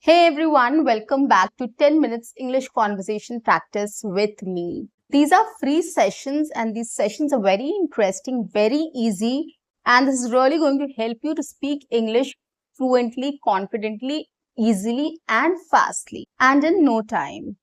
Hey everyone, welcome back to 10 minutes English conversation practice with me. These are free sessions and these sessions are very interesting, very easy, and this is really going to help you to speak English fluently, confidently, easily and fastly and in no time.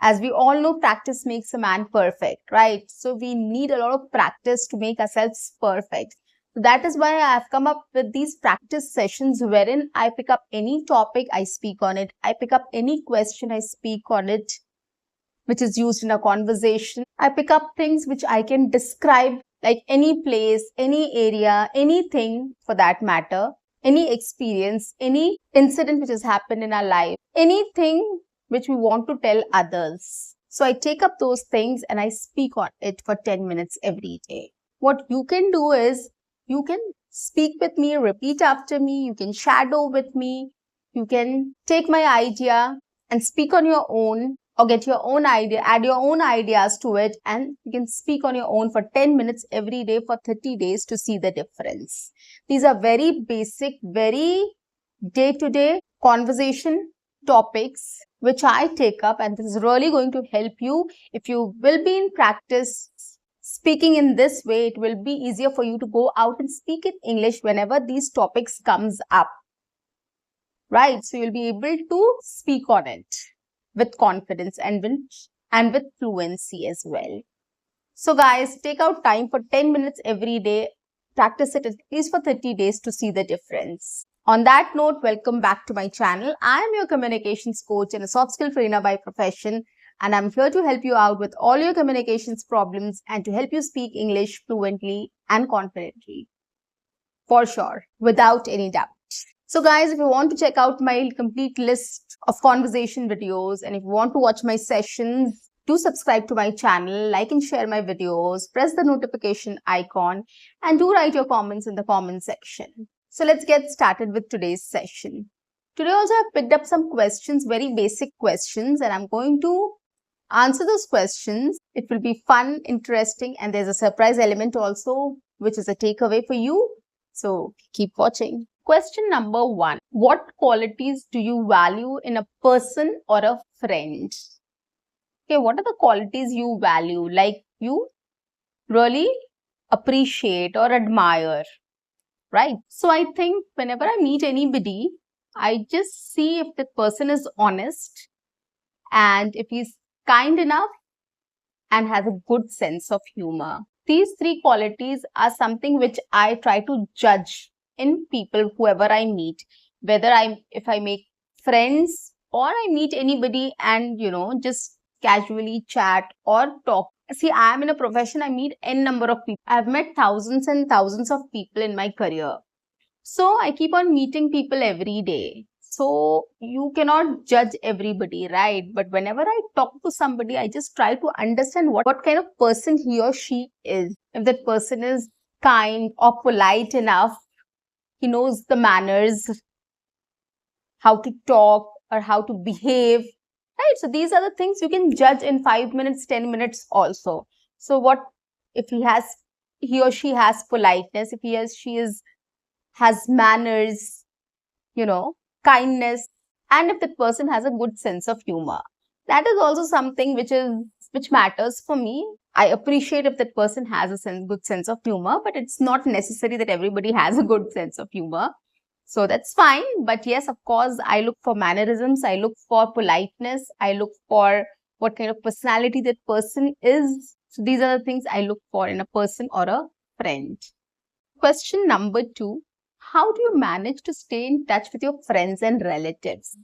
As we all know, practice makes a man perfect, right? So we need a lot of practice to make ourselves perfect. So that is why I have come up with these practice sessions wherein I pick up any topic, I speak on it. I pick up any question, I speak on it, which is used in a conversation. I pick up things which I can describe, like any place, any area, anything for that matter, any experience, any incident which has happened in our life, anything which we want to tell others. So I take up those things and I speak on it for 10 minutes every day. What you can do is you can speak with me, repeat after me, you can shadow with me, you can take my idea and speak on your own or get your own idea, add your own ideas to it, and you can speak on your own for 10 minutes every day for 30 days to see the difference. These are very basic, very day-to-day conversation topics which I take up, and this is really going to help you. If you will be in practice speaking in this way, it will be easier for you to go out and speak in English whenever these topics comes up, right? So you'll be able to speak on it with confidence and with fluency as well. So guys, take out time for 10 minutes every day. Practice it at least for 30 days to see the difference. On that note, welcome back to my channel. I am your communications coach and a soft skill trainer by profession, and I'm here to help you out with all your communications problems and to help you speak English fluently and confidently. For sure, without any doubt. So guys, if you want to check out my complete list of conversation videos and if you want to watch my sessions, do subscribe to my channel, like and share my videos, press the notification icon and do write your comments in the comment section. So let's get started with today's session. Today also I've picked up some questions, very basic questions, and I'm going to answer those questions. It will be fun, interesting, and there's a surprise element also, which is a takeaway for you. So keep watching. Question number 1. What qualities do you value in a person or a friend? Okay, what are the qualities you value, like you really appreciate or admire, right? So I think whenever I meet anybody, I just see if the person is honest and if he's kind enough and has a good sense of humor. These 3 qualities are something which I try to judge in people, whoever I meet, whether if I make friends or I meet anybody and, just casually chat or talk. See, I am in a profession, I meet n number of people. I've met thousands and thousands of people in my career. So I keep on meeting people every day. So you cannot judge everybody, right? But whenever I talk to somebody, I just try to understand what kind of person he or she is. If that person is kind or polite enough, he knows the manners, how to talk or how to behave, right? So these are the things you can judge in 5 minutes, 10 minutes also. So what if he or she has politeness, if he or she has manners, kindness, and if that person has a good sense of humor. That is also something which matters for me. I appreciate if that person has a good sense of humor, but it's not necessary that everybody has a good sense of humor. So that's fine. But yes, of course, I look for mannerisms, I look for politeness, I look for what kind of personality that person is. So these are the things I look for in a person or a friend. Question number 2. How do you manage to stay in touch with your friends and relatives?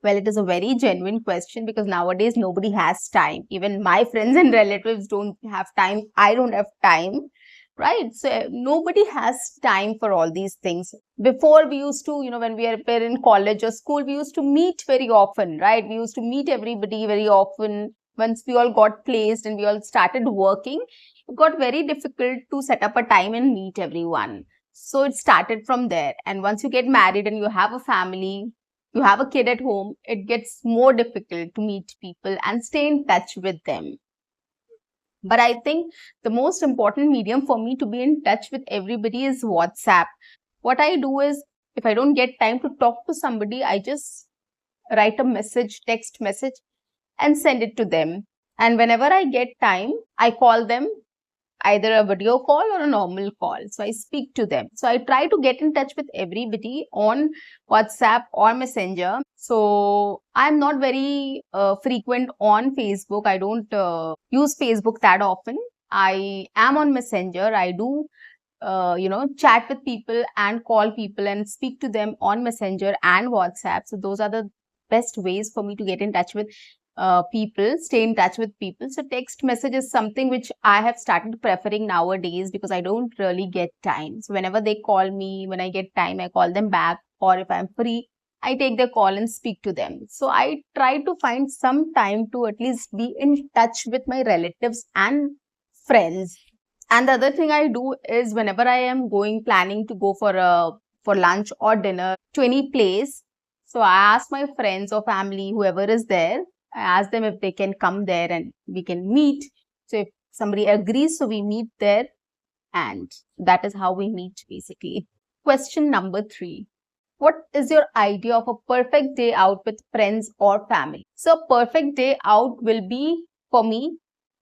Well, it is a very genuine question because nowadays nobody has time. Even my friends and relatives don't have time. I don't have time, right? So nobody has time for all these things. Before we used to, when we were in college or school, we used to meet very often, right? We used to meet everybody very often. Once we all got placed and we all started working, it got very difficult to set up a time and meet everyone. So it started from there. And once you get married and you have a family, you have a kid at home, it gets more difficult to meet people and stay in touch with them. But I think the most important medium for me to be in touch with everybody is WhatsApp. What I do is, if I don't get time to talk to somebody, I just write a message, text message, and send it to them. And whenever I get time, I call them, either a video call or a normal call. So I speak to them. So I try to get in touch with everybody on WhatsApp or Messenger. So I'm not very frequent on Facebook. I don't use Facebook that often. I am on Messenger. I do chat with people and call people and speak to them on Messenger and WhatsApp. So those are the best ways for me to get in touch with people, stay in touch with people. So text message is something which I have started preferring nowadays because I don't really get time. So whenever they call me, when I get time, I call them back, or if I'm free, I take their call and speak to them. So I try to find some time to at least be in touch with my relatives and friends. And the other thing I do is whenever I am planning to go for lunch or dinner to any place, so I ask my friends or family, whoever is there, I ask them if they can come there and we can meet. So if somebody agrees, so we meet there, and that is how we meet basically. Question number 3. What is your idea of a perfect day out with friends or family? So a perfect day out will be for me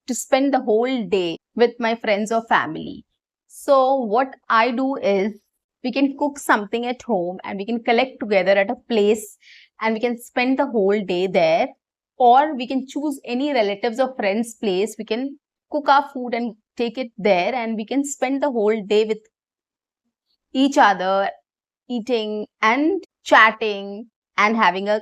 to spend the whole day with my friends or family. So what I do is we can cook something at home and we can collect together at a place and we can spend the whole day there, or we can choose any relatives or friends place. We can cook our food and take it there and we can spend the whole day with each other, eating and chatting and having a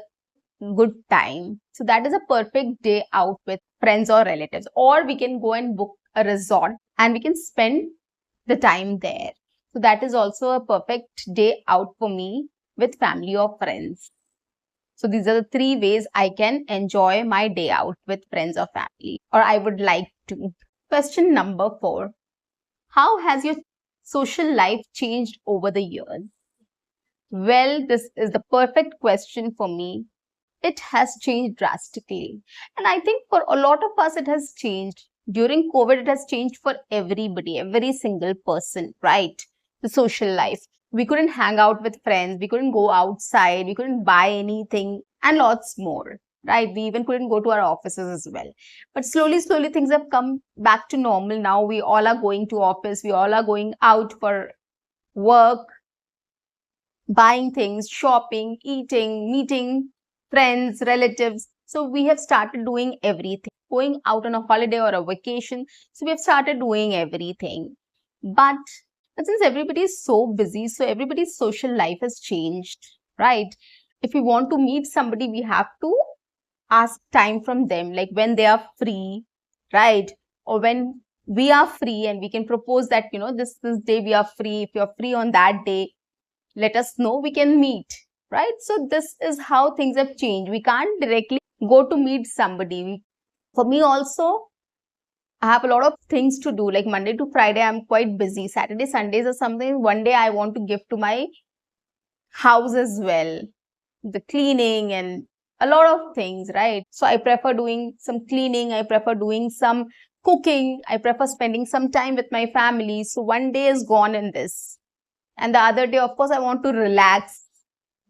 good time. So that is a perfect day out with friends or relatives. Or we can go and book a resort and we can spend the time there. So that is also a perfect day out for me with family or friends. So these are the 3 ways I can enjoy my day out with friends or family, or I would like to. Question number 4. How has your social life changed over the years? Well, this is the perfect question for me. It has changed drastically. And I think for a lot of us, it has changed. During COVID, it has changed for everybody, every single person, right? The social life. We couldn't hang out with friends. We couldn't go outside. We couldn't buy anything and lots more, right? We even couldn't go to our offices as well. But slowly, slowly, things have come back to normal. Now we all are going to office. We all are going out for work, buying things, shopping, eating, meeting friends, relatives. So we have started doing everything, going out on a holiday or a vacation. So we have started doing everything. But since everybody is so busy, so everybody's social life has changed, right? If we want to meet somebody, we have to ask time from them, like when they are free, right? Or when we are free and we can propose that, this day we are free. If you're free on that day, let us know, we can meet, right? So this is how things have changed. We can't directly go to meet somebody. For me also, I have a lot of things to do, like Monday to Friday I'm quite busy. Saturday, Sundays or something, one day I want to give to my house as well, the cleaning and a lot of things, right? So I prefer doing some cleaning, I prefer doing some cooking, I prefer spending some time with my family. So one day is gone in this. And the other day, of course, I want to relax,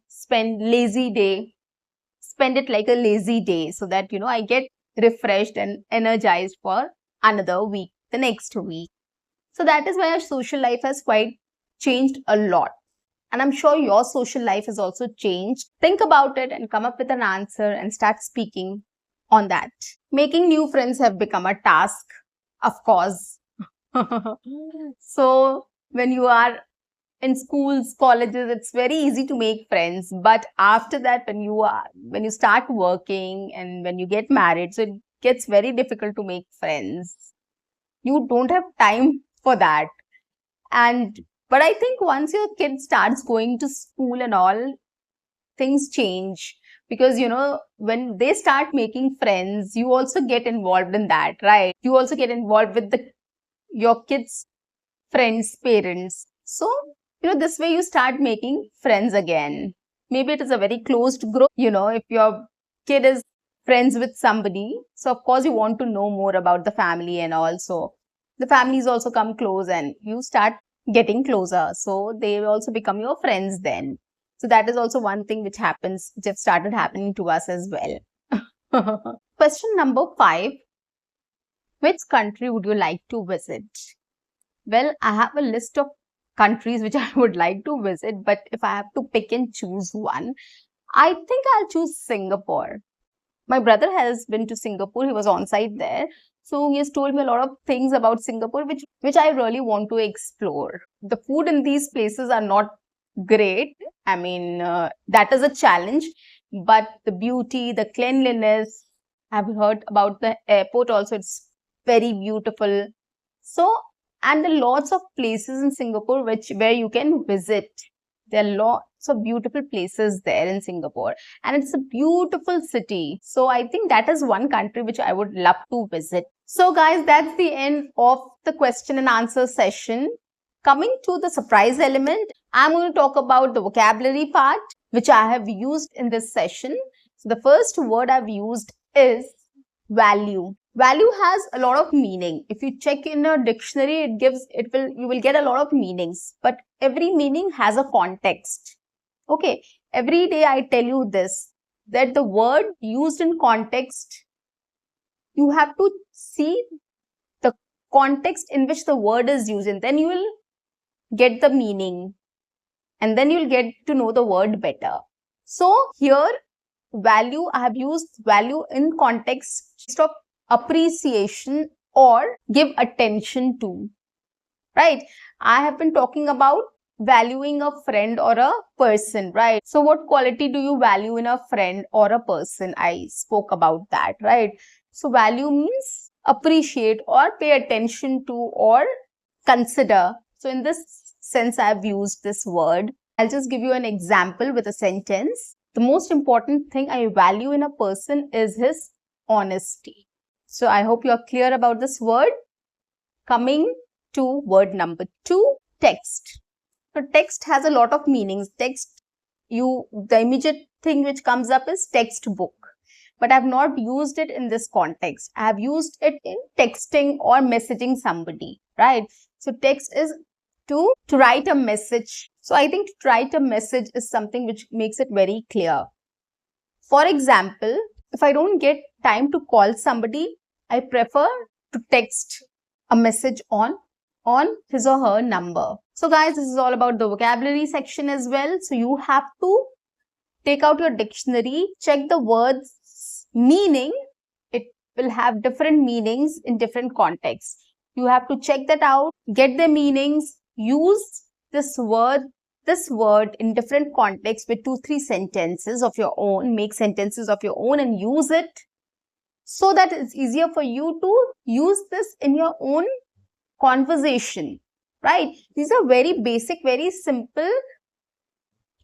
spend it like a lazy day so that, I get refreshed and energized for another week, the next week. So that is why our social life has quite changed a lot. And I'm sure your social life has also changed. Think about it and come up with an answer and start speaking on that. Making new friends have become a task, of course. So when you are in schools, colleges, it's very easy to make friends. But after that, when you start working and when you get married, so it gets very difficult to make friends. You don't have time for that. But I think once your kid starts going to school and all, things change. Because, when they start making friends, you also get involved in that, right? You also get involved with your kids' friends' parents. So, this way you start making friends again. Maybe it is a very closed group. If your kid is friends with somebody, so of course you want to know more about the family, and also the families also come close and you start getting closer. So they will also become your friends then. So that is also one thing which happens, which have started happening to us as well. Question number 5. Which country would you like to visit? Well, I have a list of countries which I would like to visit, but if I have to pick and choose one, I think I'll choose Singapore. My brother has been to Singapore. He was on site there. So he has told me a lot of things about Singapore, which I really want to explore. The food in these places are not great. I mean, that is a challenge. But the beauty, the cleanliness, I've heard about the airport also. It's very beautiful. So, and there are lots of places in Singapore where you can visit. There are lots of beautiful places there in Singapore, and it's a beautiful city. So I think that is one country which I would love to visit. So guys, that's the end of the question and answer session. Coming to the surprise element, I'm going to talk about the vocabulary part, which I have used in this session. So the first word I've used is value. Value has a lot of meaning. If you check in a dictionary, you will get a lot of meanings, but every meaning has a context. Okay. Every day I tell you this, that the word used in context, you have to see the context in which the word is used, and then you will get the meaning, and then you'll get to know the word better. So here, value, I have used value in context of appreciation or give attention to, right? I have been talking about valuing a friend or a person, right? So what quality do you value in a friend or a person? I spoke about that, right? So value means appreciate or pay attention to or consider. So in this sense, I have used this word. I'll just give you an example with a sentence. The most important thing I value in a person is his honesty. So I hope you are clear about this word. Coming to word number 2, text. So text has a lot of meanings. Text, the immediate thing which comes up is textbook. But I have not used it in this context. I have used it in texting or messaging somebody, right? So text is to write a message. So I think to write a message is something which makes it very clear. For example, if I don't get time to call somebody, I prefer to text a message on his or her number. So guys, this is all about the vocabulary section as well. So you have to take out your dictionary, check the words meaning. It will have different meanings in different contexts. You have to check that out, get the meanings, use this word in different contexts with 2-3 sentences of your own, make sentences of your own and use it so that it's easier for you to use this in your own conversation, right? These are very basic, very simple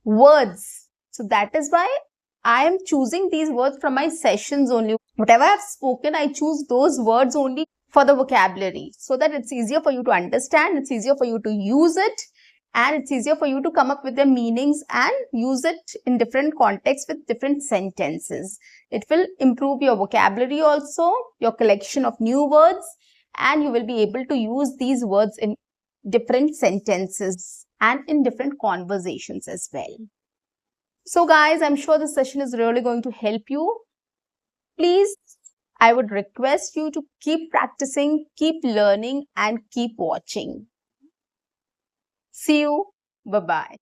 words. So that is why I am choosing these words from my sessions only. Whatever I've spoken, I choose those words only for the vocabulary so that it's easier for you to understand, it's easier for you to use it, and it's easier for you to come up with the meanings and use it in different contexts with different sentences. It will improve your vocabulary also, your collection of new words, and you will be able to use these words in different sentences and in different conversations as well. So guys, I'm sure this session is really going to help you. Please, I would request you to keep practicing, keep learning, and keep watching. See you. Bye-bye.